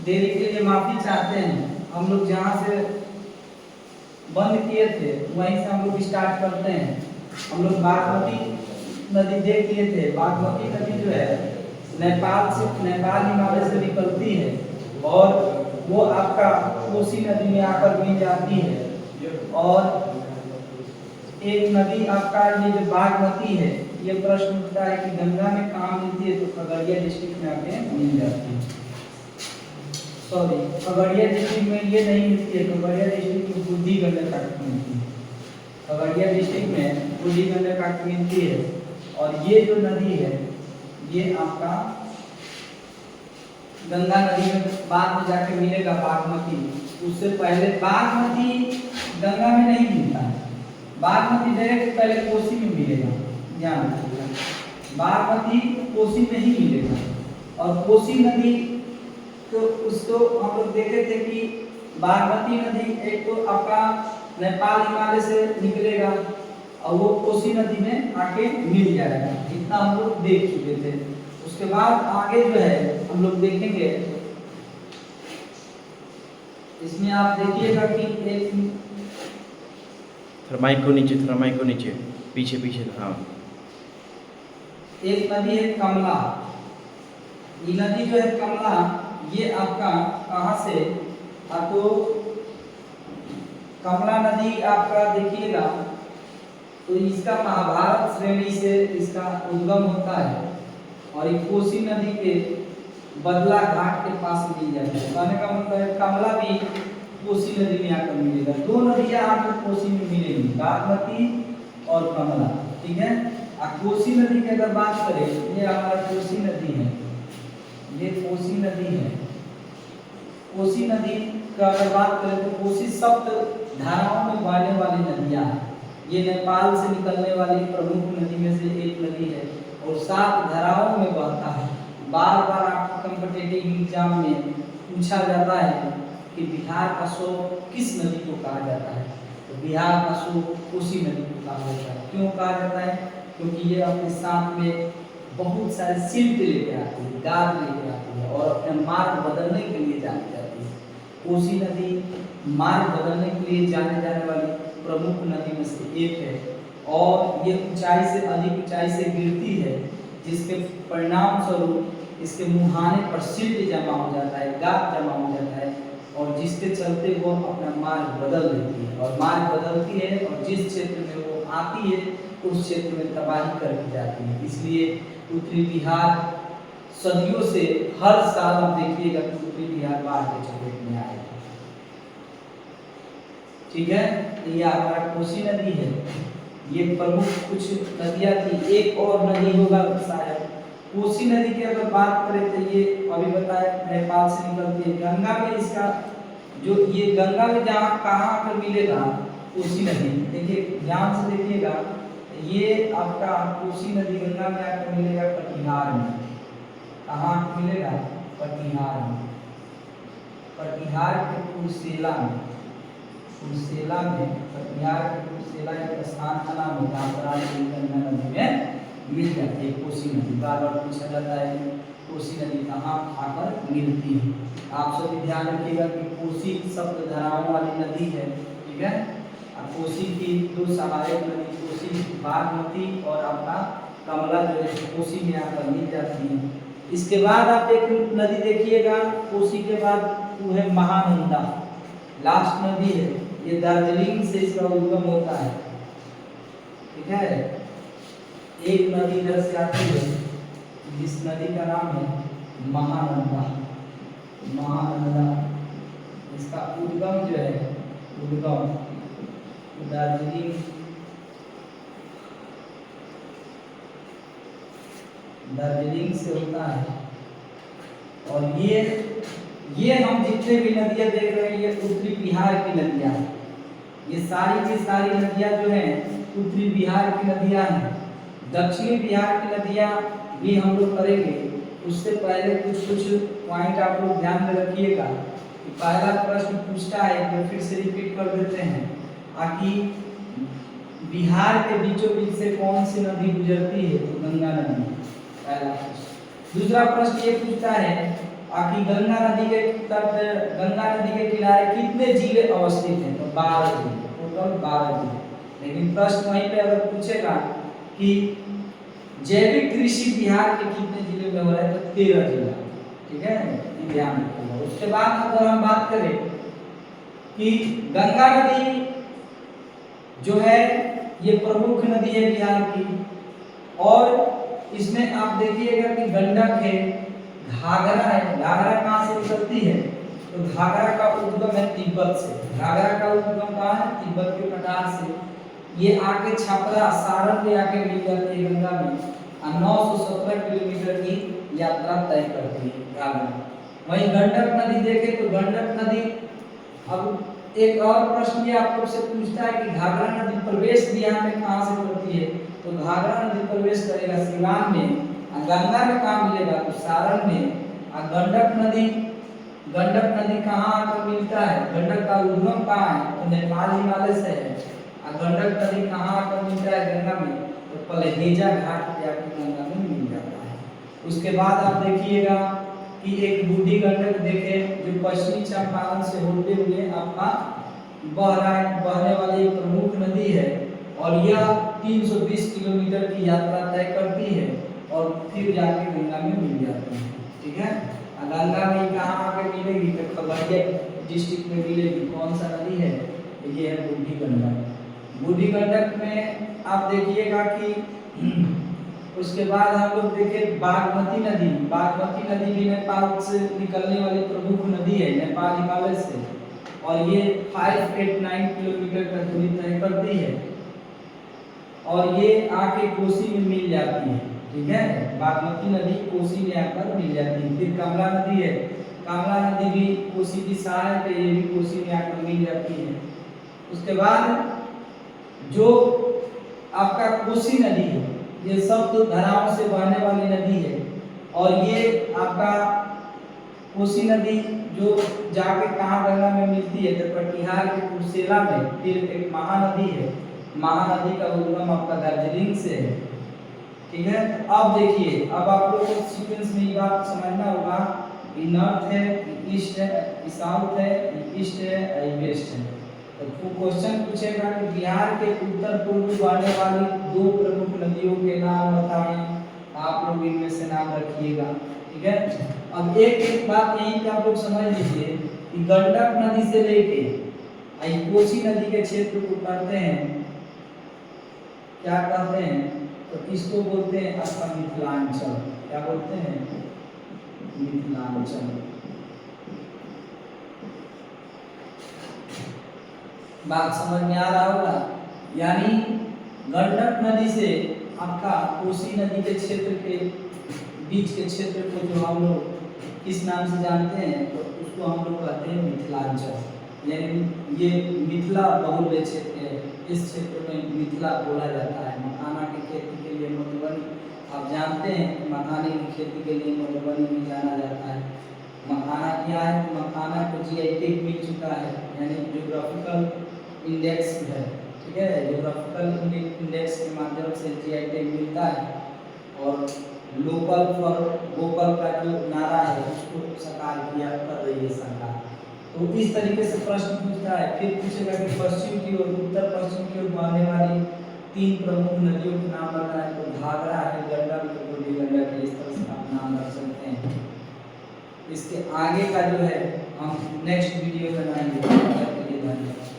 देरी के लिए माफी चाहते हैं। हम लोग जहाँ से बंद किए थे वहीं से हम लोग स्टार्ट करते हैं। हम लोग बागमती नदी देख लिए थे। बागमती नदी जो है नेपाल हिमालय से निकलती है और वो आपका कोसी नदी में आकर मिल जाती है। और एक नदी आपका ये जो बागमती है, ये प्रश्न उठता है कि गंगा में कहाँ मिलती है, तो खगड़िया डिस्ट्रिक्ट में आके मिल जाती है। सॉरी, खगड़िया डिस्ट्रिक्ट में ये नहीं मिलती है, खगड़िया डिस्ट्रिक्ट में बूढ़ी गंडक मिलती है। खगड़िया डिस्ट्रिक्ट में बूढ़ी गंडक मिलती है। और ये जो नदी है ये आपका गंगा नदी में बाद में जाके मिलेगा बागमती। उससे पहले बागमती गंगा में नहीं मिलता है, बागमती डायरेक्ट पहले कोसी में मिलेगा। ध्यान रखिएगा, बागमती कोसी में ही मिलेगा। और कोसी नदी तो उसको हम लोग देखे थे कि बागमती नदी एक तो आपका नेपाल हिमालय से निकलेगा और वो कोसी नदी में आके मिल जाएगा। इतना हम लोग देख चुके थे। उसके बाद आगे जो है हम लोग देखेंगे, इसमें आप देखिएगा कि एक माइक को नीचे पीछे हाँ। एक नदी है कमला। ये नदी जो है कमला, ये आपका कहाँ से, तो कमला नदी आपका देखिएगा तो इसका महाभारत श्रेणी से इसका उद्गम होता है और ये कोसी नदी के बदला घाट के पास मिल जाता है। कहने का मतलब है कमला भी कोसी नदी में आकर मिलेगा। दो नदियां आपको कोसी में मिलेंगी, बागमती और कमला। ठीक है। कोसी नदी की अगर बात करें, ये हमारा कोसी नदी है, ये कोसी नदी है। कोसी नदी का अगर बात करें तो कोसी सप्त धाराओं में बहने वाली नदियां हैं। ये नेपाल से निकलने वाली प्रमुख नदी में से एक नदी है और 7 धाराओं में बहता है। बार बार आपको कॉम्पिटिटिव एग्जाम में पूछा जाता है कि बिहार का शोक किस नदी को कहा जाता है, तो बिहार का शोक कोसी नदी को कहा जाता है। क्यों कहा जाता है? क्योंकि ये अपने साथ में बहुत सारे शिल्प लेके आती है, गाद लेके आती है और अपने मार्ग बदलने के लिए जानी जाती है। कोसी नदी मार्ग बदलने के लिए जाने जाने वाली प्रमुख नदी में से एक है और ये ऊंचाई से अधिक ऊंचाई से गिरती है, जिसके परिणाम स्वरूप इसके मुहाने पर शिल्प जमा हो जाता है, गाद जमा हो जाता है और जिसके चलते वो अपना मार्ग बदल देती है। और मार्ग बदलती है और जिस क्षेत्र में वो आती है उस क्षेत्र में तबाही करके जाती है। इसलिए उत्तरी बिहार सदियों से हर साल आप देखिएगा कि उत्तरी बिहार बाढ़ के चपेट में आएगा। ठीक है। ये हमारा कोसी नदी है। ये प्रमुख कुछ नदियां थी, एक और नदी होगा शायद। कोसी नदी की अगर बात करें तो ये अभी बताया नेपाल से निकलती है। गंगा में इसका जो ये गंगा में जहाँ कहाँ पर मिलेगा कोसी नदी, देखिए ध्यान से देखिएगा, ये आपका कोसी नदी गंगा में आकर मिलेगा कटिहार में। कहाँ मिलेगा? कटिहार में। कटिहार के कुर्सेला में, कुर्सेला में, कटिहार के कुर्सेला एक स्थान का नाम है जहाँ पर आज गंगा नदी में मिल जाती है कोसी नदी। बार बार पूछा जाता है कोसी नदी कहाँ आकर मिलती है। आप सभी ध्यान रखिएगा कि कोसी सप्त धाराओं वाली नदी है। ठीक है। कोसी की 2 सहायक नदी, कोसी बागमती और आपका कमला जो है कोसी में आकर मिल जाती है। इसके बाद आप एक नदी देखिएगा कोसी के बाद, वो है महानंदा। लास्ट नदी है, ये दार्जिलिंग से इसका उद्गम होता है। ठीक है। एक नदी इधर से आती है, जिस नदी का नाम है महानंदा। महानंदा इसका उद्गम जो है, उद्गम दार्जिलिंग से होता है। और ये हम जितने भी नदियां देख रहे हैं ये उत्तरी बिहार की नदियां हैं। ये सारी की सारी नदियां जो हैं उत्तरी बिहार की नदियां हैं। दक्षिणी बिहार की नदियां भी हम लोग करेंगे। उससे पहले कुछ पॉइंट आप लोग ध्यान में रखिएगा। पहला प्रश्न पूछता है, मैं फिर से रिपीट कर देते हैं, कि बिहार के बीचों बीच से कौन सी नदी गुजरती है? तो गंगा नदी। पहला प्रश्न। दूसरा प्रश्न ये पूछता है आखिर गंगा नदी के तट, गंगा नदी के किनारे कितने जिले अवस्थित हैं? तो 12 जिले, टोटल 12 जिले। लेकिन प्रश्न वहीं पे अगर पूछेगा कि जैविक कृषि बिहार के कितने जिले में हो रहा है, तो 13 जिला। ठीक है, ये ध्यान रखिएगा। उसके बाद अगर हम बात करें कि गंगा नदी जो है ये प्रमुख नदी है बिहार की, और इसमें आप देखिएगा कि गंडक है, घाघरा है। घाघरा कहाँ से निकलती है? तो घाघरा का उद्गम है तिब्बत से। घाघरा का उद्गम कहाँ है? तिब्बत के कटार से। ये आके छपरा, सारण में आके मिल जाती है गंगा में, और 917 किलोमीटर की यात्रा तय करती है घाघरा। वहीं गंडक नदी देखें तो गंडक नदी, अब एक और प्रश्न ये आपको से पूछता है कि घाघरा नदी प्रवेश बिहार में कहाँ से करती है? तो घाघरा नदी प्रवेश करेगा सिवान में, और गंगा में कहाँ मिलेगा? तो सारण में। और गंडक नदी कहाँ आकर मिलता है? गंडक का उद्गम कहाँ है? तो नेपाल हिमालय से है। और गंडक नदी कहाँ आकर मिलता है गंगा में? तो पलहेजा घाट पे आकर गंगा में मिल जाता है। उसके बाद आप देखिएगा कि एक बूढ़ी गंडक देखे जो पश्चिमी चंपारण से होते हुए आपका बहने वाली एक प्रमुख नदी है, और यह 320 किलोमीटर की यात्रा तय करती है और फिर जाके गंगा में मिल जाती है। ठीक है, गंगा में कहाँ आके मिलेगी? तो खगड़िया डिस्ट्रिक्ट में मिलेगी। कौन सा नदी है? ये है बूढ़ी गंडक। बूढ़ी गंडक में आप देखिएगा कि उसके बाद हम लोग देखें बागमती नदी। बागमती नदी भी नेपाल से निकलने वाली प्रमुख नदी है, नेपाल हिमालय से, और ये 589 किलोमीटर का दूरी तय करती है, और ये आके कोसी में मिल जाती है। ठीक है, बागमती नदी कोसी में आकर मिल जाती है। फिर कमला नदी है, कमला नदी भी कोसी की सहायक है, ये भी कोसी में आकर मिल जाती है। उसके बाद जो आपका कोसी नदी है, ये सब तो धाराओं से बहने वाली नदी है, और ये आपका कोसी नदी जो जाके कहाँ गंगा में मिलती है? तो कटिहार के कुर्सेला में। फिर एक महानदी है, महानदी का उद्गम आपका दार्जिलिंग से है। ठीक है, तो अब देखिए, अब आप लोगों को सीक्वेंस में ये बात समझना होगा कि नॉर्थ है, ईस्ट है, साउथ है, ईस्ट है, वेस्ट है। तो क्वेश्चन पूछेगा कि बिहार के उत्तर पूर्व बहने वाली 2 प्रमुख नदियों के नाम बताएं, आप लोग इनमें से नाम रखिएगा। ठीक है, अब एक बात यही पे आप लोग समझ लीजिए कि गंडक नदी से लेके कोसी नदी के क्षेत्र को कहते हैं, क्या कहते हैं? तो इसको बोलते हैं आपका मिथिलांचल। क्या बोलते हैं? मिथिलांचल। बात समझ में आ रहा होगा? यानी गंडक नदी से आपका कोसी नदी के क्षेत्र के बीच के क्षेत्र को जो हम लोग किस नाम से जानते हैं, तो उसको हम लोग कहते हैं मिथिलांचल। यानी ये मिथिला बहुल्य क्षेत्र है, इस क्षेत्र में मिथिला बोला जाता है। मखाना की खेती के लिए मधुबनी, आप जानते हैं कि मखाने की खेती के लिए मधुबनी में जाना जाता है। मखाना क्या है? मखाना को जीआई टैग मिल चुका है, यानी ज्योग्राफिकल इंडेक्स है। ठीक है, ज्योग्राफिकल इंडेक्स के माध्यम से जीआई टैग मिलता है, और लोकल फॉर वोकल का जो नारा है उसको साकार किया कर रही है सरकार। तो इस तरीके से प्रश्न पूछता है। फिर पूछेगा कि पश्चिम की ओर, उत्तर पश्चिम की ओर बहने वाली 3 प्रमुख नदियों के नाम बताएं। तो घाघरा है, गंडक है, बूढ़ी गंडक है। इस तरह से आप नाम रख सकते हैं। इसके आगे का जो है हम नेक्स्ट वीडियो बनाएंगे। धन्यवाद।